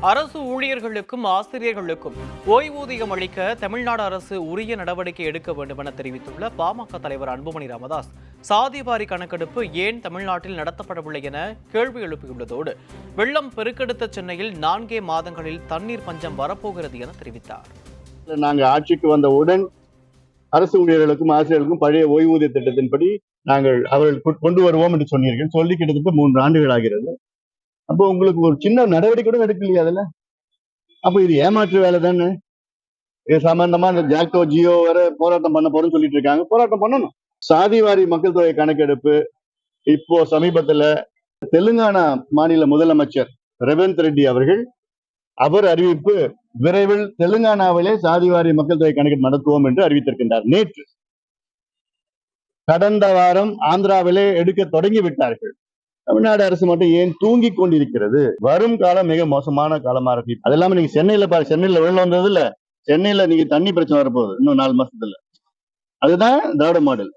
அரசு ஊழியர்களுக்கும் ஆசிரியர்களுக்கும் ஓய்வூதியம் அளிக்க தமிழ்நாடு அரசு உரிய நடவடிக்கை எடுக்க வேண்டும் என தெரிவித்துள்ள பாமக தலைவர் அன்புமணி ராமதாஸ், சாதிவாரி கணக்கெடுப்பு ஏன் தமிழ்நாட்டில் நடத்தப்படவில்லை என கேள்வி எழுப்பியுள்ளதோடு, வெள்ளம் பெருக்கெடுத்த சென்னையில் 4 மாதங்களில் தண்ணீர் பஞ்சம் வரப்போகிறது என தெரிவித்தார். நாங்கள் ஆட்சிக்கு வந்தவுடன் அரசு ஊழியர்களுக்கும் ஆசிரியர்களுக்கும் பழைய ஓய்வூதிய திட்டத்தின்படி நாங்கள் அவர்கள் கொண்டு வருவோம் என்று சொன்னீர்கள். சொல்லி கிட்டத்தட்ட 3 ஆண்டுகள் ஆகிறது. அப்போ உங்களுக்கு ஒரு சின்ன நடவடிக்கை கூட எடுக்கலையா அதுல? அப்போ இது ஏமாற்று வேலை தானே. இது சம்பந்தமா இந்த ஜாக்டோ ஜியோ வர போராட்டம் பண்ண போறோம்னு சொல்லிட்டு இருக்காங்க. போராட்டம் பண்ணணும். சாதிவாரி மக்கள் தொகை கணக்கெடுப்பு இப்போ சமீபத்துல தெலுங்கானா மாநில முதலமைச்சர் ரேவந்த் ரெட்டி அவர் அறிவிப்பு, விரைவில் தெலுங்கானாவிலே சாதிவாரி மக்கள் தொகை கணக்கெடுப்பு நடத்துவோம் என்று அறிவித்திருக்கின்றார். நேற்று கடந்த வாரம் ஆந்திராவிலே எடுக்க தொடங்கி விட்டார்கள். தமிழ்நாடு அரசு மட்டும் ஏன் தூங்கி கொண்டிருக்கிறது? வரும் காலம் மிக மோசமான காலமா இருக்கு. அது இல்லாம நீங்க சென்னையில பாரு, சென்னையில வெள்ளம் வந்தது இல்ல, சென்னையில நீங்க தண்ணி பிரச்சனை வரப்போகுது இன்னும் 4 மாசத்துல. அதுதான் திராவிட மாடல்.